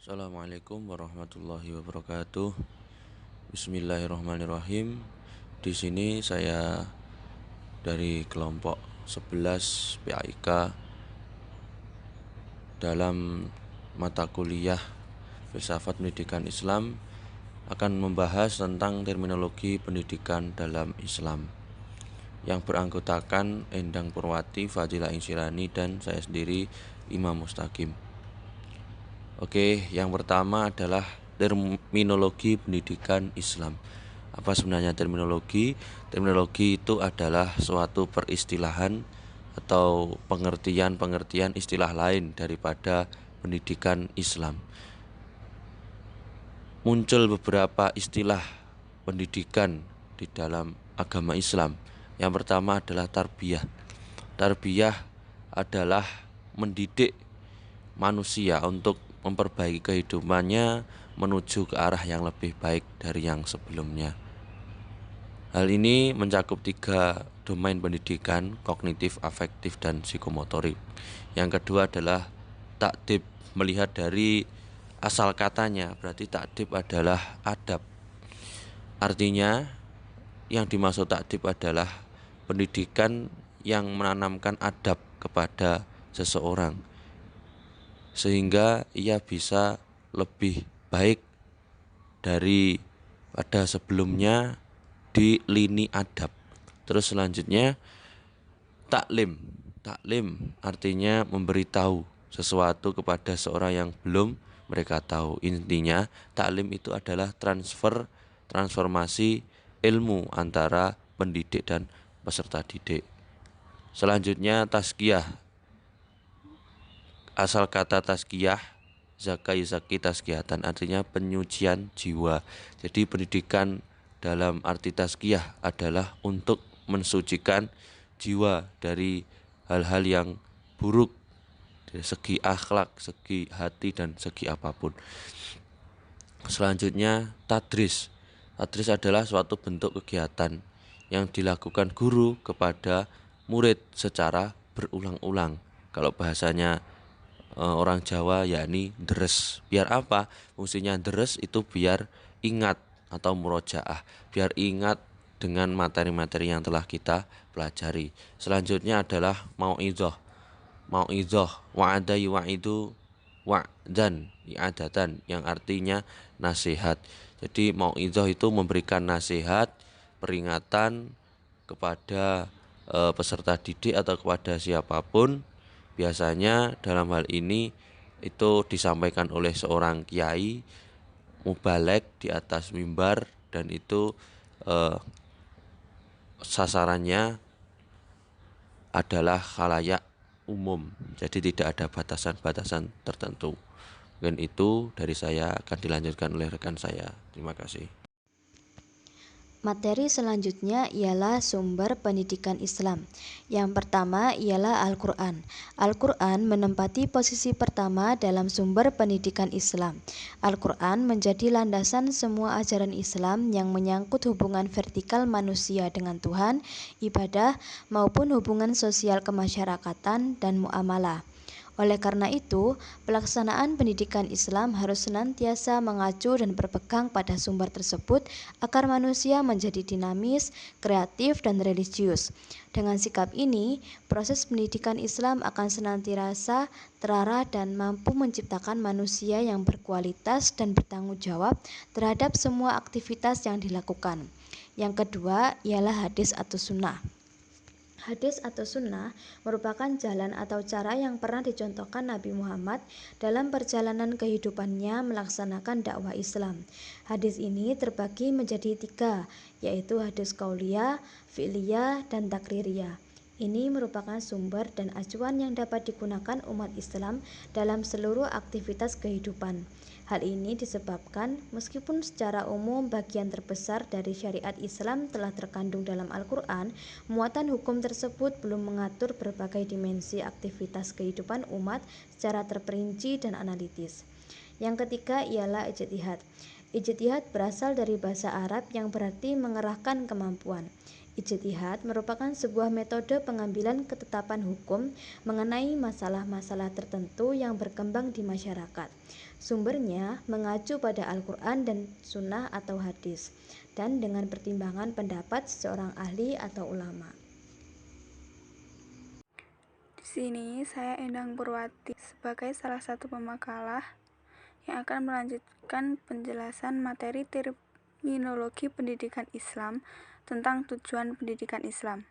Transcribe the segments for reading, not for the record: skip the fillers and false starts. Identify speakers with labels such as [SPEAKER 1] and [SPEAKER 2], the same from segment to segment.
[SPEAKER 1] Assalamualaikum warahmatullahi wabarakatuh. Bismillahirrahmanirrahim. Di sini saya dari kelompok 11 PAIK dalam mata kuliah Filsafat Pendidikan Islam akan membahas tentang terminologi pendidikan dalam Islam yang beranggotakan Endang Purwati, Fadilah Insirani, dan saya sendiri Imam Mustaqim. Oke, yang pertama adalah terminologi pendidikan Islam. Apa sebenarnya terminologi? Terminologi itu adalah suatu peristilahan atau pengertian istilah lain daripada pendidikan Islam. Muncul beberapa istilah pendidikan di dalam agama Islam. Yang pertama adalah tarbiyah. Tarbiyah adalah mendidik manusia untuk memperbaiki kehidupannya menuju ke arah yang lebih baik dari yang sebelumnya. Hal ini mencakup 3 domain pendidikan: kognitif, afektif, dan psikomotorik. Yang kedua adalah takdib. Melihat dari asal katanya, berarti takdib adalah adab. Artinya yang dimaksud takdib adalah pendidikan yang menanamkan adab kepada seseorang sehingga ia bisa lebih baik dari pada sebelumnya di lini adab. Terus selanjutnya taklim. Taklim artinya memberitahu sesuatu kepada seorang yang belum mereka tahu. Intinya taklim itu adalah transformasi ilmu antara pendidik dan peserta didik. Selanjutnya tazkiyah. Asal kata tazkiyah, zaki tazkiyatan, artinya penyucian jiwa. Jadi pendidikan dalam arti tazkiyah adalah untuk mensucikan jiwa dari hal-hal yang buruk dari segi akhlak, segi hati, dan segi apapun. Selanjutnya tadris. Tadris adalah suatu bentuk kegiatan yang dilakukan guru kepada murid secara berulang-ulang. Kalau bahasanya orang Jawa yakni deres. Biar apa? Fungsinya deres itu biar ingat atau murojaah, biar ingat dengan materi-materi yang telah kita pelajari. Selanjutnya adalah mau'idhah. Mau'idhah, wa'ada yu'idu wa'dan i'adatan, yang artinya nasihat. Jadi mau'idhah itu memberikan nasihat, peringatan kepada peserta didik atau kepada siapapun. Biasanya dalam hal ini itu disampaikan oleh seorang kiai mubalek di atas mimbar, dan itu sasarannya adalah khalayak umum. Jadi tidak ada batasan-batasan tertentu. Dan itu dari saya akan dilanjutkan oleh rekan saya. Terima kasih.
[SPEAKER 2] Materi selanjutnya ialah sumber pendidikan Islam. Yang pertama ialah Al-Quran. Al-Quran menempati posisi pertama dalam sumber pendidikan Islam. Al-Quran menjadi landasan semua ajaran Islam yang menyangkut hubungan vertikal manusia dengan Tuhan, ibadah, maupun hubungan sosial kemasyarakatan dan muamalah. Oleh karena itu, pelaksanaan pendidikan Islam harus senantiasa mengacu dan berpegang pada sumber tersebut agar manusia menjadi dinamis, kreatif, dan religius. Dengan sikap ini, proses pendidikan Islam akan senantiasa terarah dan mampu menciptakan manusia yang berkualitas dan bertanggung jawab terhadap semua aktivitas yang dilakukan. Yang kedua ialah hadis atau sunnah. Hadis atau sunnah merupakan jalan atau cara yang pernah dicontohkan Nabi Muhammad dalam perjalanan kehidupannya melaksanakan dakwah Islam. Hadis ini terbagi menjadi 3, yaitu hadis qauliyah, fi'liyah, dan takririyah. Ini merupakan sumber dan acuan yang dapat digunakan umat Islam dalam seluruh aktivitas kehidupan. Hal ini disebabkan meskipun secara umum bagian terbesar dari syariat Islam telah terkandung dalam Al-Quran, muatan hukum tersebut belum mengatur berbagai dimensi aktivitas kehidupan umat secara terperinci dan analitis. Yang ketiga ialah ijtihad. Ijtihad berasal dari bahasa Arab yang berarti mengerahkan kemampuan. Ijtihad merupakan sebuah metode pengambilan ketetapan hukum mengenai masalah-masalah tertentu yang berkembang di masyarakat. Sumbernya mengacu pada Al-Quran dan Sunnah atau hadis, dan dengan pertimbangan pendapat seorang ahli atau ulama.
[SPEAKER 3] Di sini saya Endang Purwati sebagai salah satu pemakalah yang akan melanjutkan penjelasan materi terminologi pendidikan Islam tentang tujuan pendidikan Islam.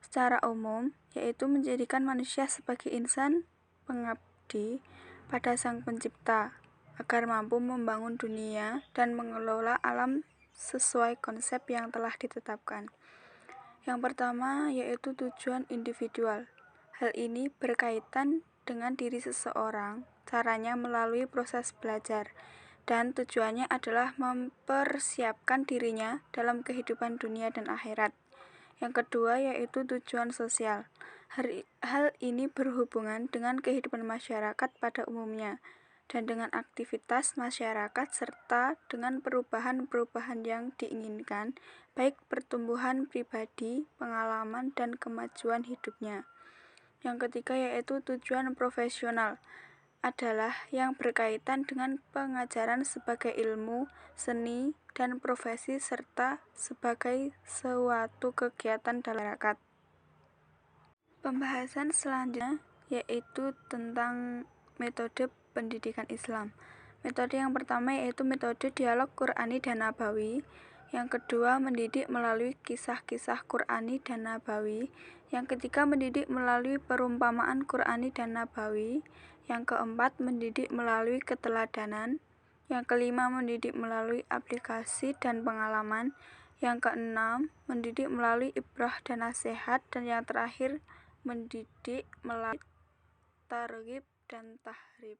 [SPEAKER 3] Secara umum, yaitu menjadikan manusia sebagai insan pengabdi pada Sang Pencipta, agar mampu membangun dunia dan mengelola alam sesuai konsep yang telah ditetapkan. Yang pertama yaitu tujuan individual. Hal ini berkaitan dengan diri seseorang, caranya melalui proses belajar, dan tujuannya adalah mempersiapkan dirinya dalam kehidupan dunia dan akhirat. Yang kedua yaitu tujuan sosial. Hal ini berhubungan dengan kehidupan masyarakat pada umumnya, dan dengan aktivitas masyarakat serta dengan perubahan-perubahan yang diinginkan, baik pertumbuhan pribadi, pengalaman, dan kemajuan hidupnya. Yang ketiga yaitu tujuan profesional, adalah yang berkaitan dengan pengajaran sebagai ilmu, seni, dan profesi serta sebagai suatu kegiatan dalam masyarakat. Pembahasan selanjutnya yaitu tentang metode pendidikan Islam. Metode yang pertama yaitu metode dialog Qur'ani dan Nabawi. Yang kedua, mendidik melalui kisah-kisah Qur'ani dan Nabawi. Yang ketiga, mendidik melalui perumpamaan Qur'ani dan Nabawi. Yang keempat, mendidik melalui keteladanan. Yang kelima, mendidik melalui aplikasi dan pengalaman. Yang keenam, mendidik melalui ibrah dan nasihat. Dan yang terakhir, mendidik melalui targhib dan tahrib.